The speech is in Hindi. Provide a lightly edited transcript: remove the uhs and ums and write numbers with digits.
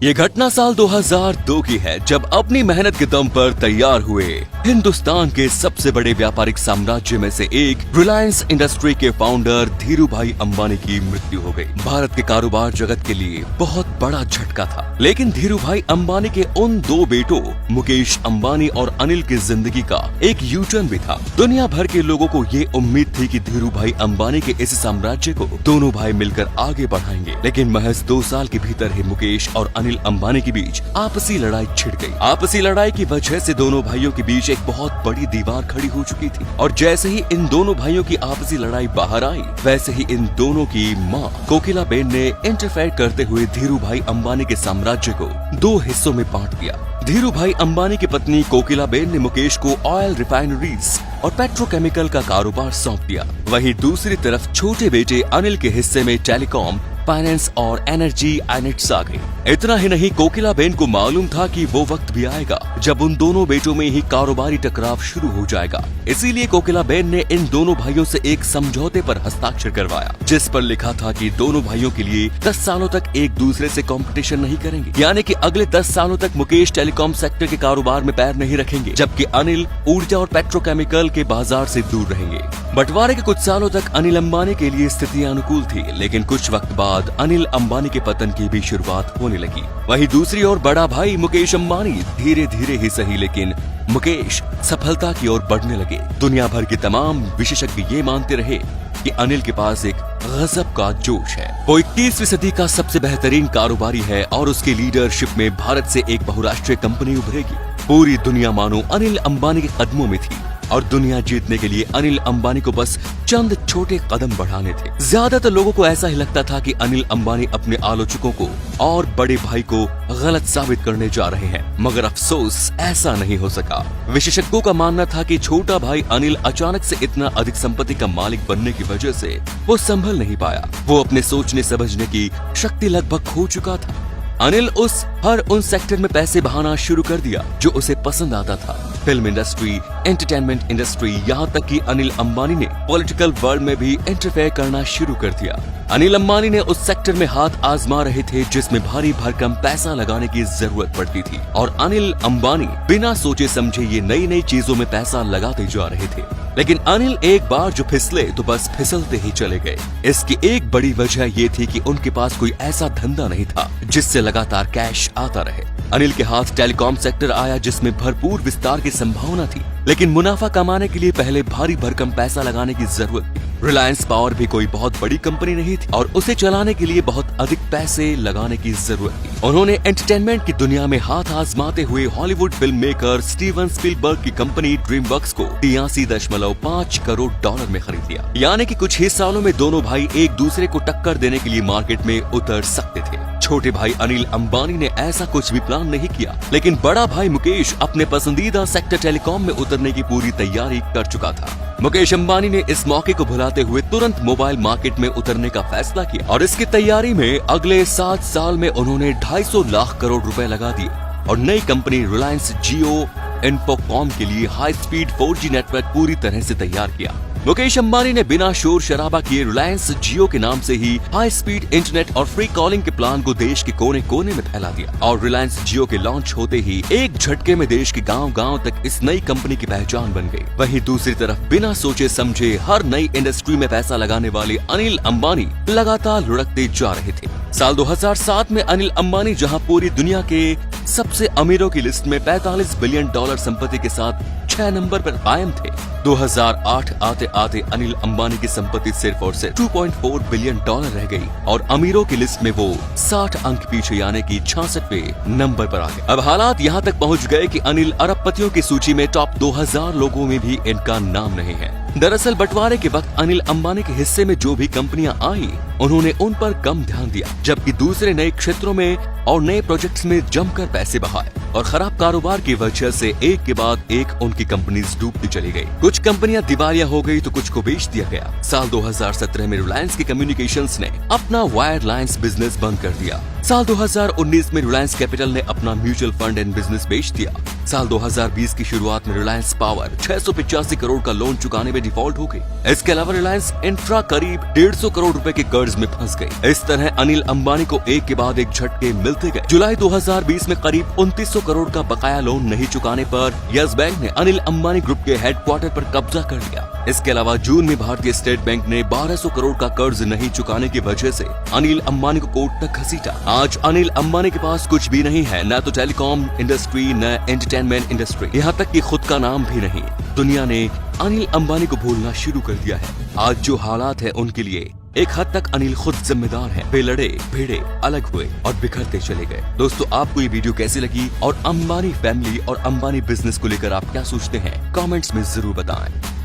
ये घटना साल 2002 की है, जब अपनी मेहनत के दम पर तैयार हुए हिंदुस्तान के सबसे बड़े व्यापारिक साम्राज्य में से एक रिलायंस इंडस्ट्री के फाउंडर धीरूभाई अंबानी की मृत्यु हो गई। भारत के कारोबार जगत के लिए बहुत बड़ा झटका था, लेकिन धीरूभाई अंबानी के उन दो बेटों मुकेश अंबानी और अनिल की जिंदगी का एक यूटर्न भी था। दुनिया भर के लोगों को ये उम्मीद थी कि धीरूभाई अंबानी के इस साम्राज्य को दोनों भाई मिलकर आगे बढ़ाएंगे, लेकिन महज 2 साल के भीतर ही मुकेश और अनिल अंबानी के बीच आपसी लड़ाई छिड़ गई। आपसी लड़ाई की वजह से दोनों भाइयों के बीच एक बहुत बड़ी दीवार खड़ी हो चुकी थी, और जैसे ही इन दोनों भाइयों की आपसी लड़ाई बाहर आई, वैसे ही इन दोनों की मां कोकिलाबेन ने इंटरफेयर करते हुए धीरूभाई अंबानी के साम्राज्य को 2 हिस्सों में बांट दिया। धीरूभाई अंबानी की पत्नी कोकिलाबेन ने मुकेश को ऑयल रिफाइनरीज और पेट्रोकेमिकल का कारोबार सौंप दिया। वहीं दूसरी तरफ छोटे बेटे अनिल के हिस्से में टेलीकॉम, फाइनेंस और एनर्जी यूनिट्स आ गई। इतना ही नहीं, कोकिलाबेन को मालूम था कि वो वक्त भी आएगा जब उन दोनों बेटों में ही कारोबारी टकराव शुरू हो जाएगा। इसीलिए कोकिलाबेन ने इन दोनों भाइयों से एक समझौते पर हस्ताक्षर करवाया, जिस पर लिखा था कि दोनों भाइयों के लिए 10 सालों तक एक दूसरे से कंपटीशन नहीं करेंगे, यानी कि अगले 10 सालों तक मुकेश टेलीकॉम सेक्टर के कारोबार में पैर नहीं रखेंगे, जबकि अनिल ऊर्जा और पेट्रोकेमिकल के बाजार से दूर रहेंगे। बंटवारे के कुछ सालों तक अनिल अंबानी के लिए स्थितियां अनुकूल थी, लेकिन कुछ वक्त बाद अनिल अंबानी के पतन की भी शुरुआत होने लगी। वहीं दूसरी ओर बड़ा भाई मुकेश अंबानी धीरे धीरे ही सही, लेकिन मुकेश सफलता की ओर बढ़ने लगे। दुनिया भर के तमाम विशेषज्ञ ये मानते रहे कि अनिल के पास एक गजब का जोश है, वो 21वीं सदी का सबसे बेहतरीन कारोबारी है और उसकी लीडरशिप में भारत से एक बहुराष्ट्रीय कंपनी उभरेगी। पूरी दुनिया मानो अनिल अंबानी के कदमों में थी, और दुनिया जीतने के लिए अनिल अंबानी को बस चंद छोटे कदम बढ़ाने थे। ज्यादातर लोगों को ऐसा ही लगता था कि अनिल अंबानी अपने आलोचकों को और बड़े भाई को गलत साबित करने जा रहे हैं, मगर अफसोस ऐसा नहीं हो सका। विशेषज्ञों का मानना था कि छोटा भाई अनिल अचानक से इतना अधिक संपत्ति का मालिक बनने की वजह से वो संभल नहीं पाया। वो अपने सोचने समझने की शक्ति लगभग खो चुका था। अनिल हर उन सेक्टर में पैसे बहाना शुरू कर दिया जो उसे पसंद आता था। फिल्म इंडस्ट्री, एंटरटेनमेंट इंडस्ट्री, यहाँ तक कि अनिल अंबानी ने पॉलिटिकल वर्ल्ड में भी इंटरफेयर करना शुरू कर दिया। अनिल अंबानी ने उस सेक्टर में हाथ आजमा रहे थे जिसमें भारी भरकम पैसा लगाने की जरूरत पड़ती थी, और अनिल अंबानी बिना सोचे समझे ये नई नई चीजों में पैसा लगाते जा रहे थे। लेकिन अनिल एक बार जो फिसले तो बस फिसलते ही चले गए। इसकी एक बड़ी वजह ये थी कि उनके पास कोई ऐसा धंधा नहीं था जिससे लगातार कैश आता रहे। अनिल के हाथ टेलीकॉम सेक्टर आया, जिसमें भरपूर विस्तार की संभावना थी, लेकिन मुनाफा कमाने के लिए पहले भारी भरकम पैसा लगाने की जरूरत थी। रिलायंस पावर भी कोई बहुत बड़ी कंपनी नहीं थी, और उसे चलाने के लिए बहुत अधिक पैसे लगाने की जरूरत थी। उन्होंने एंटरटेनमेंट की दुनिया में हाथ आजमाते हुए Hollywood film maker Steven Spielberg की कंपनी ड्रीमवर्क्स को 83.5 करोड़ डॉलर में खरीद लिया। यानी कि कुछ ही सालों में दोनों भाई एक दूसरे को टक्कर देने के लिए मार्केट में उतर सकते थे। छोटे भाई अनिल अंबानी ने ऐसा कुछ भी प्लान नहीं किया, लेकिन बड़ा भाई मुकेश अपने पसंदीदा सेक्टर टेलीकॉम में उतरने की पूरी तैयारी कर चुका था। मुकेश अंबानी ने इस मौके को भुलाते हुए तुरंत मोबाइल मार्केट में उतरने का फैसला किया, और इसकी तैयारी में अगले 7 साल में उन्होंने 250 लाख करोड़ रुपए लगा दिए और नई कंपनी रिलायंस जियो इन्फोकॉम के लिए हाई स्पीड 4G नेटवर्क पूरी तरह से तैयार किया। मुकेश अंबानी ने बिना शोर शराबा किए रिलायंस जियो के नाम से ही हाई स्पीड इंटरनेट और फ्री कॉलिंग के प्लान को देश के कोने कोने में फैला दिया, और रिलायंस जियो के लॉन्च होते ही एक झटके में देश के गांव-गांव तक इस नई कंपनी की पहचान बन गई। वहीं दूसरी तरफ बिना सोचे समझे हर नई इंडस्ट्री में पैसा लगाने वाले अनिल अंबानी लगातार लुढ़कते जा रहे थे। साल 2007 में अनिल अंबानी जहां पूरी दुनिया के सबसे अमीरों की लिस्ट में 45 बिलियन डॉलर संपत्ति के साथ 6 नंबर पर कायम थे, 2008 आते आते अनिल अंबानी की संपत्ति सिर्फ और सिर्फ 2.4 बिलियन डॉलर रह गई, और अमीरों की लिस्ट में वो 60 अंक पीछे, यानी कि 66वें नंबर पर आ गए। अब हालात यहाँ तक पहुँच गए कि अनिल अरबपतियों की सूची में टॉप 2000 लोगों में भी इनका नाम नहीं है। दरअसल बंटवारे के वक्त अनिल अंबानी के हिस्से में जो भी कंपनियां आई, उन्होंने उन पर कम ध्यान दिया, जबकि दूसरे नए क्षेत्रों में और नए प्रोजेक्ट्स में जमकर पैसे बहाए, और खराब कारोबार की वजह से एक के बाद एक उनकी कंपनीज डूबती चली गई। कुछ कंपनियां दिवालिया हो गई तो कुछ को बेच दिया गया। साल 2017 में रिलायंस की कम्युनिकेशंस ने अपना वायरलाइंस बिजनेस बंद कर दिया। साल 2019 में रिलायंस कैपिटल ने अपना म्यूचुअल फंड एंड बिजनेस बेच दिया। साल 2020 की शुरुआत में रिलायंस पावर 685 करोड़ का लोन चुकाने में डिफॉल्ट हो गई। इसके अलावा रिलायंस इंफ्रा करीब 150 करोड़ रुपए के कर्ज में फंस गई। इस तरह अनिल अंबानी को एक के बाद एक झटके मिल मिलते गए। जुलाई 2020 में करीब 2900 करोड़ का बकाया लोन नहीं चुकाने पर यस बैंक ने अनिल अंबानी ग्रुप के हेडक्वार्टर पर कब्जा कर लिया। इसके अलावा जून में भारतीय स्टेट बैंक ने 1200 करोड़ का कर्ज नहीं चुकाने की वजह से अनिल अंबानी को कोर्ट तक घसीटा। आज अनिल अंबानी के पास कुछ भी नहीं है, न तो टेलीकॉम इंडस्ट्री न एंटरटेनमेंट इंडस्ट्री, यहाँ तक कि खुद का नाम भी नहीं। दुनिया ने अनिल अंबानी को भूलना शुरू कर दिया है। आज जो हालात है उनके लिए एक हद तक अनिल खुद जिम्मेदार है। वे लड़े भिड़े, अलग हुए और बिखरते चले गए। दोस्तों, आपको ये वीडियो कैसी लगी और अंबानी फैमिली और अंबानी बिजनेस को लेकर आप क्या सोचते हैं, कमेंट्स में जरूर बताएं।